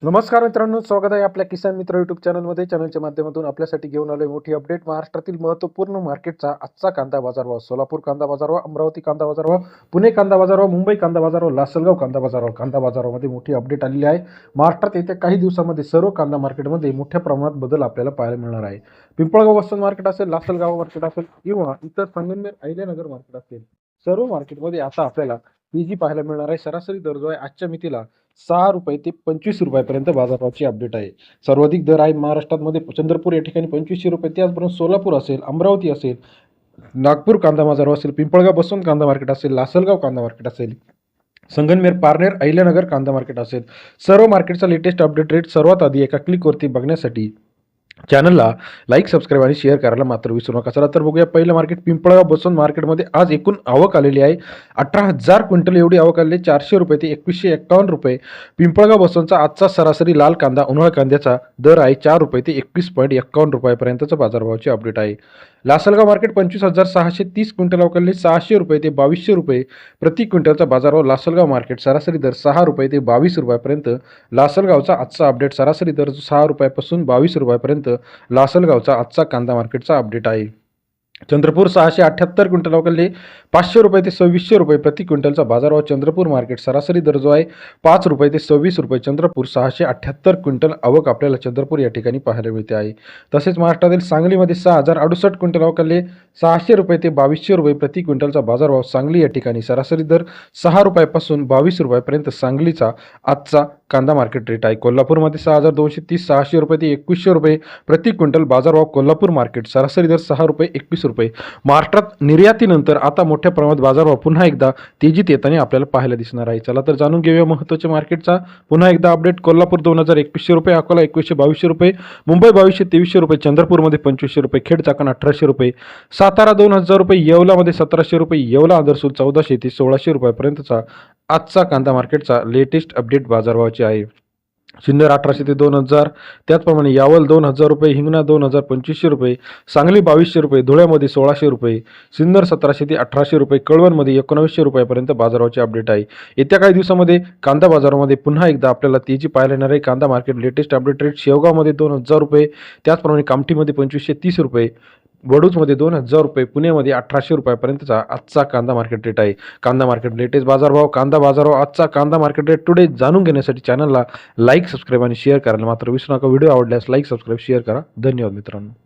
नमस्कार मित्रांनो, स्वागत आहे आपल्या किसान मित्र युट्यूब चॅनलमध्ये. चॅनलच्या माध्यमातून आपल्यासाठी घेऊन आलोय मोठी अपडेट. महाराष्ट्रातील महत्त्वपूर्ण मार्केटचा आजचा कांदा बाजारभाव. सोलापूर कांदा बाजारभाव, अमरावती कांदा बाजारभाव, पुणे कांदा बाजारभाव, मुंबई कांदा बाजारभाव, लासलगाव कांदा बाजारभाव. कांदा बाजारामध्ये मोठी अपडेट आलेली आहे. महाराष्ट्रात येत्या काही दिवसामध्ये सर्व कांदा मार्केटमध्ये मोठ्या प्रमाणात बदल आपल्याला पाहायला मिळणार आहे. पिंपळगाव वसंत मार्केट असेल, लासलगाव मार्केट असेल किंवा इतर संगमनेर अहिल्यानगर मार्केट असेल, सर्व मार्केटमध्ये आता आपल्याला पीजी पाहायला मिळणार आहे. सरासरी दर जो आहे आजच्या मितीला 6 रुपये ते 25 रुपयापर्यंत बाजारभावाची अपडेट आहे. सर्वाधिक दर आहे महाराष्ट्रामध्ये चंद्रपूर या ठिकाणी 2500 रुपये. त्याचबरोबर सोलापूर असेल, अमरावती असेल, नागपूर कांदा बाजारभाव असेल, पिंपळगाव बसवंत कांदा मार्केट असेल, लासलगाव कांदा मार्केट असेल, संगमनेर, पारनेर, अहिल्यानगर कांदा मार्केट असेल, सर्व मार्केटचा लेटेस्ट अपडेट रेट सर्वात आधी एका क्लिकवरती बघण्यासाठी चॅनलला लाईक, सबस्क्राईब आणि शेअर करायला मात्र विसरू नका. चला तर बघूया पहिलं मार्केट. पिंपळगाव बसवंत मार्केटमध्ये आज एकूण आवक आलेली आहे 18,000 क्विंटल एवढी आवक आलेली आहे. 400 रुपये ते 2151 रुपये. पिंपळगाव बसवंतचा आजचा सरासरी लाल कांदा उन्हाळ कांद्याचा दर आहे 4 रुपये ते 21.51 रुपयापर्यंतचं बाजारभावाची अपडेट आहे. लासलगाव मार्केट 25,630 क्विंटल आवक आलेली, 600 रुपये ते 2200 रुपये प्रति क्विंटलचा बाजारभाव. लासलगाव मार्केट सरासरी दर 6 रुपये ते 22 रुपयापर्यंत. लासलगावचा आजचा अपडेट सरासरी दर 6 रुपयापासून 22 रुपयापर्यंत लासलगावचा आजचा कांदा मार्केटचा अपडेट आहे. चंद्रपूर 678 क्विंटल अवकाले 500 रुपये ते 2600 रुपये प्रति क्विंटलचा बाजारभाव. चंद्रपूर मार्केट सरासरी दर जो आहे 5 रुपये ते 26 रुपये. चंद्रपूर 678 क्विंटल आवक आपल्याला चंद्रपूर या ठिकाणी पाहायला मिळते आहे. तसेच महाराष्ट्रातील सांगलीमध्ये 6068 क्विंटल अवकाले 600 रुपये ते 2200 रुपये प्रति क्विंटलचा बाजारभाव. सांगली या ठिकाणी सरासरी दर 6 रुपयापासून 22 रुपयापर्यंत सांगलीचा आजचा कांदा मार्केट रेट आहे. कोल्हापूरमध्ये 6230 600 रुपये ते 2100 रुपये प्रति क्विंटल बाजारभाव. कोल्हापूर मार्केट सरासरी दर 6 रुपये 21 रुपये. महाराष्ट्रात निर्यातीनंतर आता मोठ्या प्रमाणात बाजारभाव पुन्हा एकदा तेजीत येताना आपल्याला पाहायला दिसणार आहे. चला तर जाणून घेऊया महत्त्वाच्या मार्केटचा पुन्हा एकदा अपडेट. कोल्हापूर 2100 रुपये, अकोला 2122 रुपये, मुंबई 2223 रुपये, चंद्रपूरमध्ये 2500 रुपये, खेड चाकण 1800 रुपये, सातारा 2000 रुपये, येवलामध्ये 1700 रुपये, येवला आदरसूल 1400 ते 1600 रुपयापर्यंतचा आजचा कांदा मार्केटचा लेटेस्ट अपडेट बाजारभावाचे आहे. सिन्नर 1800 ते 2000, त्याचप्रमाणे यावल 2000 रुपये, हिंगणा 2500 रुपये, सांगली 2200 रुपये, धुळ्यामध्ये 1600 रुपये, सिन्नर 1700 ते 1800 रुपये, कळवणमध्ये 1900 रुपयापर्यंत बाजाराचे अपडेट आहे. येत्या काही दिवसामध्ये कांदा बाजारामध्ये पुन्हा एकदा आपल्याला तेजी पाहायला येणार आहे. कांदा मार्केट लेटेस्ट अपडेट रेट शेवगावमध्ये 2000 रुपये, त्याचप्रमाणे कामठीमध्ये 2530 रुपये, वडूजमध्ये 2000 रुपये, पुण्यामध्ये 1800 रुपयापर्यंतचा आजचा कांदा मार्केट रेट आहे. कांदा मार्केट लेटेस्ट बाजारभाव, कांदा बाजारभाव, आजचा कांदा मार्केट रेट टुडे जाणून घेण्यासाठी चॅनलला लाईक, सबस्क्राईब आणि शेअर करायला मात्र विसरू नका. व्हिडिओ आवडल्यास लाईक, सबस्क्राईब, शेअर करा. धन्यवाद मित्रांनो.